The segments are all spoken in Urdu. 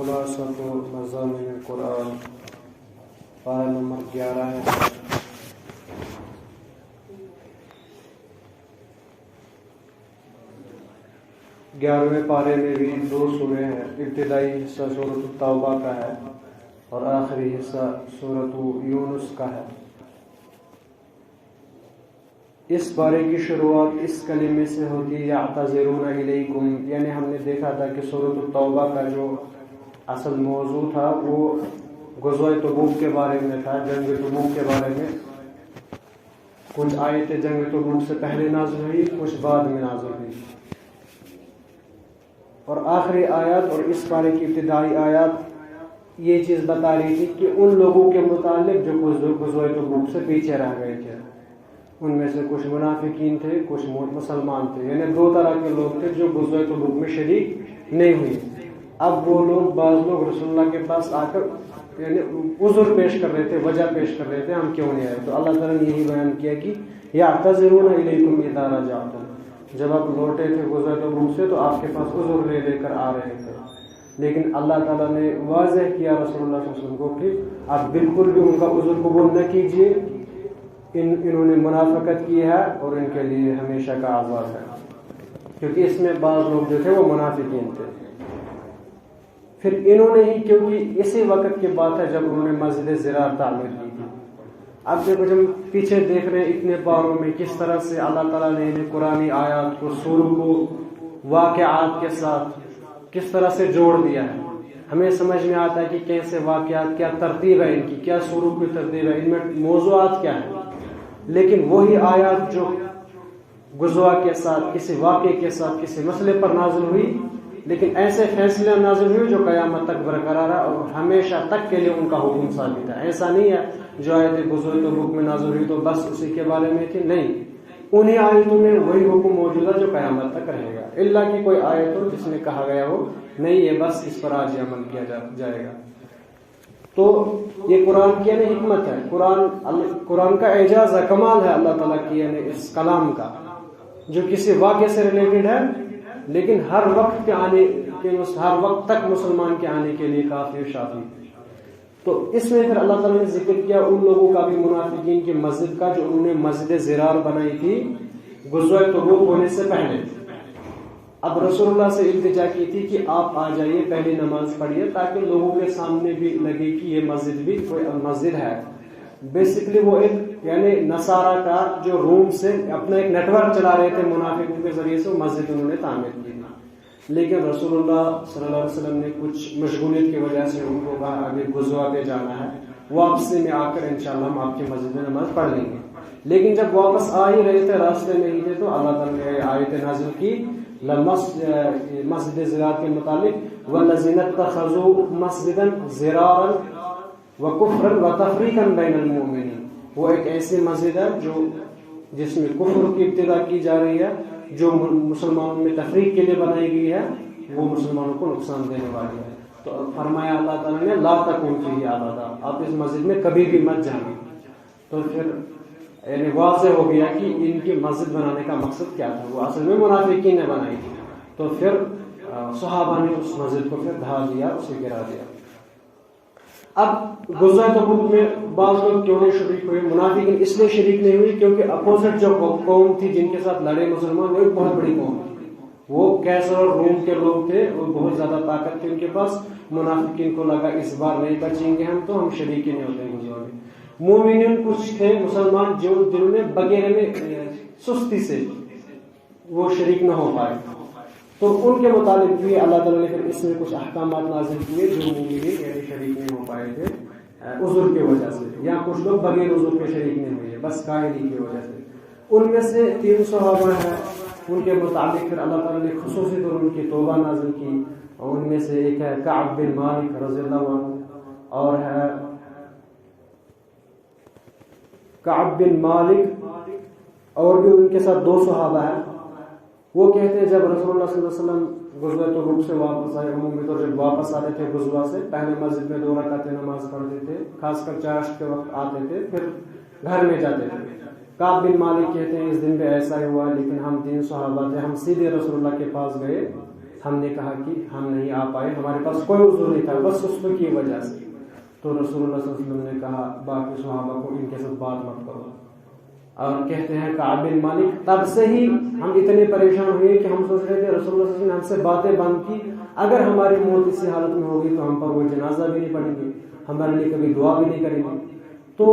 خلاصۃ مضامین القرآن پارہ نمبر 11 ہے۔ 11ویں پارے میں بھی 2 سورے ہیں۔ ابتدائی حصہ سورۃ التوبہ کا ہے اور آخری حصہ سورۃ یونس کا ہے۔ اس پارے کی شروعات اس کلمے سے ہوتی ہے یعتذرون الیکم، یعنی ہم نے دیکھا تھا کہ سورۃ التوبہ کا جو اصل موضوع تھا وہ غزوہ تبوک کے بارے میں تھا، جنگ تبوک کے بارے میں۔ کچھ آیتیں جنگ تبوک سے پہلے نازل ہوئی، کچھ بعد میں نازل ہوئی، اور آخری آیات اور اس پارے کی ابتدائی آیات یہ چیز بتا رہی تھی کہ ان لوگوں کے متعلق جو غزوہ تبوک سے پیچھے رہ گئے تھے، ان میں سے کچھ منافقین تھے، کچھ مسلمان تھے، یعنی 2 طرح کے لوگ تھے جو غزوہ تبوک میں شریک نہیں ہوئے۔ اب وہ لوگ، بعض لوگ رسول اللہ کے پاس آ کر یعنی عذر پیش کر رہے تھے، وجہ پیش کر رہے تھے ہم کیوں نہیں آئے، تو اللہ تعالیٰ نے یہی بیان کیا کہ یعتذرون الیکم اذا رجعتم، جب آپ لوٹے تھے غزوہ تبوک سے تو آپ کے پاس عذر لے کر آ رہے تھے، لیکن اللہ تعالیٰ نے واضح کیا رسول اللہ صلی اللہ علیہ وسلم کو کہ آپ بالکل بھی ان کا عذر قبول نہ کیجیے، انہوں نے منافقت کی ہے اور ان کے لیے ہمیشہ کا عذاب ہے، کیونکہ اس میں بعض لوگ جو تھے وہ منافقین تھے۔ پھر انہوں نے ہی، کیونکہ اسی وقت کی بات ہے جب انہوں نے مسجد زرار تعمیر کی تھی۔ اب جب ہم پیچھے دیکھ رہے ہیں اتنے پاروں میں کس طرح سے اللہ تعالیٰ نے انہیں قرآنی آیات کو، سوروں کو واقعات کے ساتھ کس طرح سے جوڑ دیا ہے، ہمیں سمجھ میں آتا ہے کہ کیسے واقعات، کیا ترتیب ہے ان کی، کیا سوروں کی ترتیب ہے، ان میں موضوعات کیا ہیں۔ لیکن وہی آیات جو غزوہ کے ساتھ، کسی واقعے کے ساتھ، کسی مسئلے پر نازل ہوئی، لیکن ایسے فیصلے نازل ہوئے جو قیامت تک برقرار ہے اور ہمیشہ تک کے لیے ان کا حکم ثابت ہے۔ ایسا نہیں ہے جو آیت غزوہ تبوک میں نازل ہوئی تو بس اسی کے بارے میں تھی، نہیں، انہی آیتوں میں وہی حکم موجود ہے جو قیامت تک رہے گا، الا کہ کوئی آیت ہو جس میں کہا گیا ہو نہیں یہ بس اس پر آج عمل کیا جائے گا۔ تو یہ قرآن کی یعنی حکمت ہے، قرآن کا اعجاز ہے، کمال ہے اللہ تعالیٰ کی یعنی اس کلام کا، جو کسی واقعے سے ریلیٹڈ ہے لیکن ہر وقت تک مسلمان کے آنے کے لیے کافی و شافی۔ تو اس میں پھر اللہ تعالیٰ نے ذکر کیا ان لوگوں کا بھی، منافقین کی مسجد کا، جو انہوں نے مسجد زرار بنائی تھی غزوہ تبوک ہونے سے پہلے۔ اب رسول اللہ سے التجا کی تھی کہ آپ آ جائیے، پہلی نماز پڑھیے تاکہ لوگوں کے سامنے بھی لگے کہ یہ مسجد بھی کوئی مسجد ہے۔ بیسیکلی وہ ایک یعنی نصارہ کا جو روم سے اپنا ایک نیٹ ورک چلا رہے تھے منافقوں کے ذریعے سے، مسجد انہوں نے تعمیر کی تھی، لیکن رسول اللہ صلی اللہ علیہ وسلم نے کچھ مشغولیت کی وجہ سے ان کو کہا ابھی غزوہ پہ جانا ہے، واپسی میں آ کر انشاءاللہ ہم آپ کی مسجد میں نماز پڑھ لیں گے۔ لیکن جب واپس آ ہی رہے تھے، راستے میں ہی تھے، تو اللہ تعالیٰ نے آیت نازل کی مسجد زرار کے متعلق، وَالَّذِينَ اتَّخَذُوا مَسْجِدًا زِرَارًا وَكُفْرًا وَتَفْرِيقًا بَيْنَ الْمُؤْمِنِينَ، وہ ایک ایسی مسجد ہے جس میں کفر کی ابتدا کی جا رہی ہے، جو مسلمانوں میں تفریق کے لیے بنائی گئی ہے، وہ مسلمانوں کو نقصان دینے والی ہے۔ تو فرمایا اللہ تعالیٰ نے لا تکون فیہ ابدا، آپ اس مسجد میں کبھی بھی مت جائیں۔ تو پھر یعنی واضح ہو گیا کہ ان کی مسجد بنانے کا مقصد کیا تھا، وہ اصل میں منافقین نے بنائی تھی۔ تو پھر صحابہ نے اس مسجد کو پھر ڈھا دیا، اسے گرا دیا۔ اب غزوہ تبوک میں بعض لوگ کیوں نہیں شریک ہوئے؟ منافقین اس لیے شریک نہیں ہوئی کیونکہ اپوزٹ جو قوم تھی جن کے ساتھ لڑے مسلمان، وہ ایک بہت بڑی قوم تھی، وہ کیسر اور روم کے لوگ تھے، وہ بہت زیادہ طاقت تھی ان کے پاس۔ منافقین کو لگا اس بار نہیں بچیں گے ہم، تو ہم شریک ہی نہیں ہوتے غزوہ میں۔ مومنین کچھ تھے مسلمان جو دل میں بغیر میں سستی سے وہ شریک نہ ہو پائے، تو ان کے متعلق بھی اللہ تعالیٰ نے پھر اس میں کچھ احکامات نازل کیے جو مومنین یعنی شریک نہیں ہو پائے تھے عذر کی وجہ سے، یا کچھ لوگ بغیر عذر کے شریک نہیں ہوئے بس کاہلی کی وجہ سے۔ ان میں سے 3 صحابہ ہیں، ان کے متعلق پھر اللہ تعالیٰ نے خصوصی طور ان کی توبہ نازل کی، اور ان میں سے ایک ہے کعب بن مالک رضی اللہ عنہ، اور ہے کعب بن مالک، اور بھی ان کے ساتھ 2 صحابہ ہیں۔ وہ کہتے ہیں جب رسول اللہ صلی اللہ علیہ وسلم غزوہ تبوک سے واپس آئے، عمومی طور جب واپس آتے تھے غزوہ سے، پہلے مسجد میں 2 رکعتیں نماز پڑھتے تھے، خاص کر چاشت کے وقت آتے تھے، پھر گھر میں جاتے تھے۔ کعب بن مالک کہتے ہیں اس دن بھی ایسا ہی ہوا، لیکن ہم 3 صحابہ تھے، ہم سیدھے رسول اللہ کے پاس گئے ہم نے کہا کہ ہم نہیں آ پائے، ہمارے پاس کوئی عذر نہیں تھا، بس اس کی وجہ سے. تو رسول اللہ صلی اللہ علیہ وسلم نے کہا باقی صحابہ کو ان کے ساتھ بات مت کرو. اور کہتے ہیں کعب بن مالک تب سے ہی ہم اتنے پریشان ہوئے کہ ہم سوچ رہے تھے رسول اللہ صلی اللہ علیہ وسلم نے ہم سے باتیں بند کی، اگر ہماری موت اسی حالت میں ہوگی تو ہم پر وہ جنازہ بھی نہیں پڑھیں گے، ہمارے لیے کبھی دعا بھی نہیں کریں گے. تو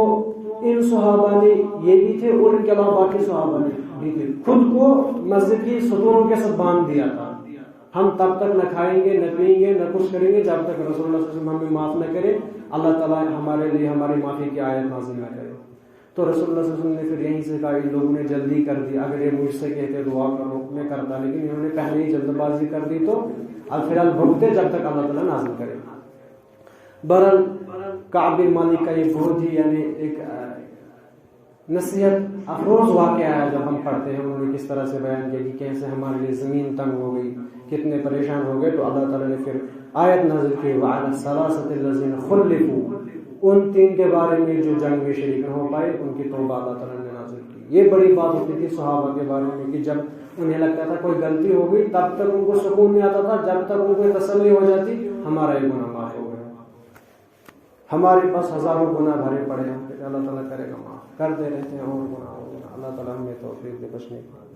ان صحابہ نے یہ بھی تھے اور ان کے علاوہ باقی صحابہ نے بھی تھے، خود کو مسجد کی ستونوں کے ساتھ باندھ دیا تھا. ہم تب تک نہ کھائیں گے نہ پیئیں گے نہ کچھ کریں گے جب تک رسول اللہ صلی اللہ علیہ وسلم ہمیں معاف نہ کرے، اللہ تعالیٰ ہمارے لیے ہماری معافی کی آیت نازل نہ کرے. تو رسول اللہ صلی اللہ علیہ وسلم نے پھر یہیں سے کہا ان لوگوں نے جلدی کر دی، اگر یہ مجھ سے کہتے دعا کرو میں کرتا، لیکن انہوں نے پہلے ہی جلد بازی کر دی، تو اب فی الحال بھگتے جب تک اللہ تعالیٰ نازل کرے. بہرحال کعب بن مالک کا یہ بہت ہی یعنی ایک نصیحت افروز واقعہ ہے جب ہم پڑھتے ہیں. انہوں نے کس طرح سے بیان کیا کہ کیسے ہمارے لیے زمین تنگ ہو گئی، کتنے پریشان ہو گئے. تو اللہ تعالیٰ نے پھر آیت نازل کی وَعَلَى الثَّلَاثَةِ الَّذِينَ خُلِّفُوا، ان 3 کے بارے میں جو جنگ میں شریک نہ ہو پائے ان کی توبہ اللہ تعالیٰ نے نازل کی. یہ بڑی بات ہوتی تھی صحابہ کے بارے میں کہ جب انہیں لگتا تھا کوئی غلطی ہو گئی تب تک ان کو سکون نہیں آتا تھا، جب تک ان کو تسلی ہو جاتی ہمارا یہ گناہ معاف ہو گیا. ہمارے پاس ہزاروں گناہ بھرے پڑے ہیں، پھر اللہ تعالیٰ کرے گا معاف، کرتے رہتے ہیں اور گناہ ہو گنا. اللہ تعالیٰ ہمیں توفیق دے بچنے کی.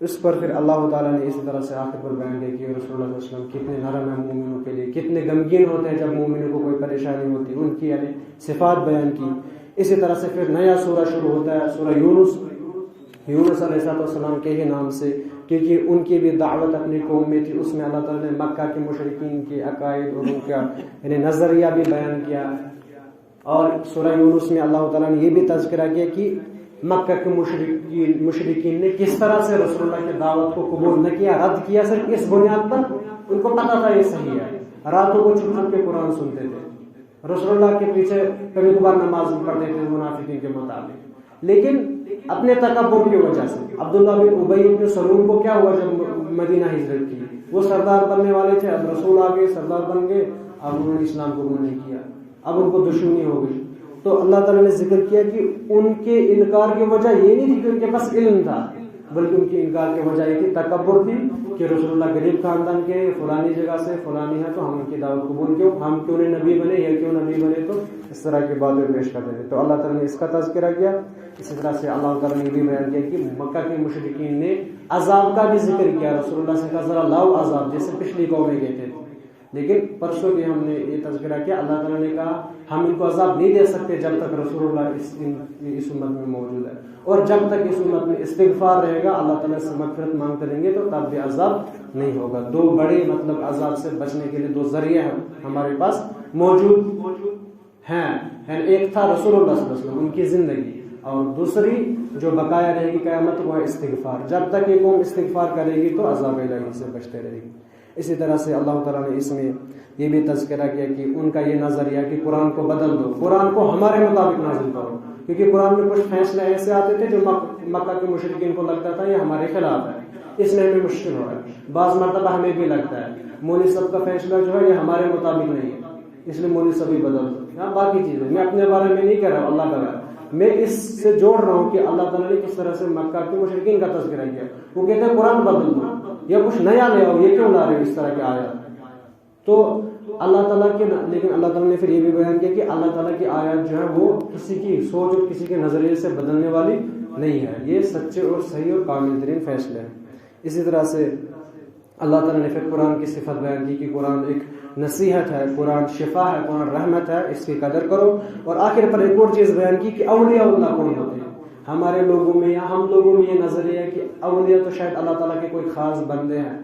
اس پر پھر اللہ تعالیٰ نے اسی طرح سے آخر پر بیان کیا کہ رسول اللہ صلی اللہ علیہ وسلم کتنے نرم ہیں مومنوں کے لیے، کتنے غمگین ہوتے ہیں جب مومنوں کو کوئی پریشانی ہوتی، ان کی یعنی صفات بیان کی. اسی طرح سے پھر نیا سورہ شروع ہوتا ہے، سورہ یونس علیہ السلام کے ہی نام سے، کیونکہ ان کی بھی دعوت اپنی قوم میں تھی. اس میں اللہ تعالیٰ نے مکہ کے مشرکین کے عقائد اور ان کا یعنی نظریہ بھی بیان کیا. اور سورہ یونس میں اللہ تعالیٰ نے یہ بھی تذکرہ کیا کہ مکہ کے مشرکین نے کس طرح سے رسول اللہ کی دعوت کو قبول نہ کیا، رد کیا، صرف اس بنیاد پر ان کو پتا تھا یہ صحیح ہے. راتوں کو چھپ چھپ کے قرآن سنتے تھے، رسول اللہ کے پیچھے کبھی کبھار نماز پڑھتے تھے منافقین کے مطابق، لیکن اپنے تکبر کی وجہ سے. عبداللہ بن ابی بن سلول کو کیا ہوا جب مدینہ ہجرت کی؟ وہ سردار بننے والے تھے، اب رسول آ گئے سردار بن گئے، اب انہوں نے اسلام قبول نہیں کیا، اب ان کو دشمنی ہو گئی. تو اللہ تعالیٰ نے ذکر کیا کہ ان کے انکار کی وجہ یہ نہیں تھی کہ ان کے پاس علم تھا، بلکہ ان کی انکار کی وجہ یہ تھی تکبر تھی کہ رسول اللہ غریب خاندان کے فلانی جگہ سے فلانی ہے تو ہم ان کی دعوت قبول کیوں، ہم کیوں نہیں نبی بنے، یہ کیوں نبی بنے. تو اس طرح کی باتیں پیش کرتے تھے. تو اللہ تعالیٰ نے اس کا تذکرہ کیا. اسی طرح سے اللہ تعالیٰ نے یہ بھی بیان کیا کہ مکہ کے مشرکین نے عذاب کا بھی ذکر کیا. رسول اللہ سے کہا ذرا لاؤ عذاب، جیسے پچھلی قومیں گئے تھے. لیکن پرسوں بھی ہم نے یہ تذکرہ کیا، اللہ تعالیٰ نے کہا ہم ان کو عذاب نہیں دے سکتے جب تک رسول اللہ اس امت میں موجود ہے، اور جب تک اس امت میں استغفار رہے گا اللہ تعالیٰ سے مغفرت مانگتے رہیں گے تو تب بھی عذاب نہیں ہوگا. 2 بڑے مطلب عذاب سے بچنے کے لیے 2 ذریعے ہیں ہمارے پاس موجود ہیں. ایک تھا رسول اللہ صلی اللہ علیہ وسلم ان کی زندگی، اور دوسری جو بقایا رہے گی قیامت وہ ہے استغفار. جب تک یہ قوم استغفار کرے گی تو عذاب الہی سے بچتے رہے گی. اسی طرح سے اللہ تعالیٰ نے اس میں یہ بھی تذکرہ کیا کہ ان کا یہ نظریہ کہ قرآن کو بدل دو، قرآن کو ہمارے مطابق نازل کرو، کیونکہ قرآن میں کچھ فیصلے ایسے آتے تھے جو مکہ کے مشرکین کو لگتا تھا یہ ہمارے خلاف ہے، اس میں ہمیں مشکل ہو رہا ہے. بعض مرتبہ ہمیں بھی لگتا ہے مولوی صاحب کا فیصلہ جو ہے یہ ہمارے مطابق نہیں ہے، اس لیے مولوی صاحب ہی بدل دو. باقی چیزیں میں اپنے بارے میں نہیں کہہ رہا ہوں، اللہ کا میں اس سے جوڑ رہا ہوں کہ اللہ تعالیٰ نے کس طرح سے مکہ کے مشرکین کا تذکرہ کیا. وہ کہتے ہیں قرآن بدل دو یا کچھ نیا لے آؤ، یہ کیوں لا رہے ہو اس طرح کے آیات. تو اللہ تعالیٰ کے لیکن اللہ تعالیٰ نے پھر یہ بھی بیان کیا کہ اللہ تعالیٰ کی آیات جو ہے وہ کسی کی سوچ اور کسی کے نظریے سے بدلنے والی نہیں ہے، یہ سچے اور صحیح اور کامل ترین فیصلے ہیں. اسی طرح سے اللہ تعالیٰ نے پھر قرآن کی صفت بیان کی کہ قرآن ایک نصیحت ہے، قرآن شفا ہے، قرآن رحمت ہے، اس کی قدر کرو. اور آخر پر ایک اور چیز بیان کی کہ اولیاء اللہ کون ہوتے ہیں. ہمارے لوگوں میں یا ہم لوگوں میں یہ نظریہ ہے کہ اولیاء تو شاید اللہ تعالیٰ کے کوئی خاص بندے ہیں،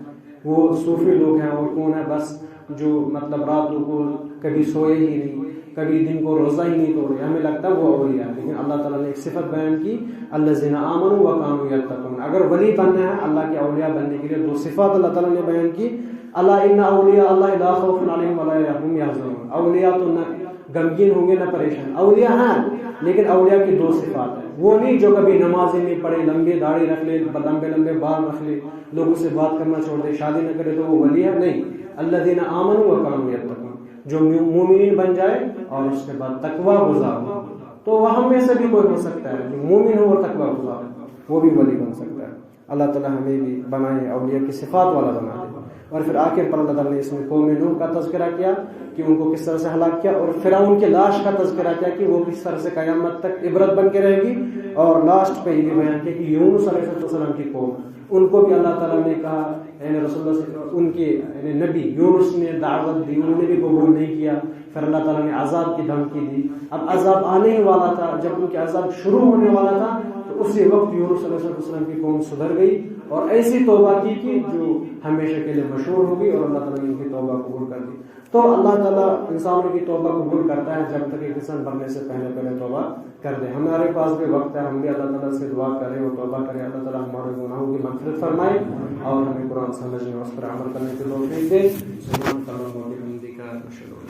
وہ صوفی لوگ ہیں، اور کون ہے بس جو مطلب راتوں کو کبھی سوئے ہی نہیں، کبھی دن کو روزہ ہی نہیں توڑے، ہمیں لگتا ہے وہ اولیاء ہے. لیکن اللہ تعالیٰ نے ایک صفت بیان کی الذین آمنوا وکانوا یتقون. اگر ولی بننا ہے اللہ کے اولیاء بننے کے لیے 2 صفات اللہ تعالیٰ نے بیان کی. الا ان اولیاء اللہ لا خوف علیہم ولا هم یحزنون. اولیاء تو نہ غمگین ہوں گے نہ پریشان. اولیاء ہیں لیکن اولیاء کی 2 صفات ہیں. وہ نہیں جو کبھی نماز ہی نہیں پڑھے، لمبی داڑھی رکھ لے، لمبے لمبے بال رکھ لے، لوگوں سے بات کرنا چھوڑ دے، شادی نہ کرے تو وہ ولی ہے. نہیں، الذین آمنوا وکانوا یتقون، جو مومنین بن جائے اور اس کے بعد تقوی گزار ہو. تو وہ ہم میں سے بھی کوئی ہو سکتا ہے جو مومن ہو اور تقوی گزار ہو، وہ بھی ولی بن سکتا ہے. اللہ تعالیٰ ہمیں بھی بنائے، اولیاء کی صفات والا بنا دے. اور پھر آخر پر اللہ تعالیٰ نے اس میں قوم نوح کا تذکرہ کیا کہ ان کو کس طرح سے ہلاک کیا، اور فرعون کی لاش کا تذکرہ کیا کہ وہ کس طرح سے قیامت تک عبرت بن کے رہے گی، اور لاسٹ پہ یہ بھی بیان کیا کہ یونس علیہ السلام کی قوم، ان کو بھی اللہ تعالیٰ نے کہا یعنی رسول اللہ صلی اللہ علیہ وسلم ان کے یعنی نبی یونس نے دعوت دی، انہوں نے بھی قبول نہیں کیا، پھر اللہ تعالیٰ نے عذاب کی دھمکی دی۔ اب عذاب آنے ہی والا تھا، جب ان کے عذاب شروع ہونے والا تھا تو اسی وقت یونس علیہ السلام کی قوم سدھر گئی اور ایسی توبہ کی کہ جو ہمیشہ کے لیے مشہور ہو گئی، اور اللہ تعالیٰ نے ان کی توبہ قبول کر دی۔ تو اللہ تعالیٰ انسانوں کی توبہ قبول کرتا ہے جب تک ایک انسان مرنے سے پہلے توبہ کر دے۔ ہمارے پاس بھی وقت ہے، ہم بھی اللہ تعالیٰ سے دعا کریں اور توبہ کریں، اللہ تعالیٰ ہمارے گناہوں کی مغفرت فرمائے اور ہمیں قرآن سمجھنے اور اس پر عمل کرنے کی توفیق دے۔ سبحانک اللہم و بحمدک، اشہد ان لا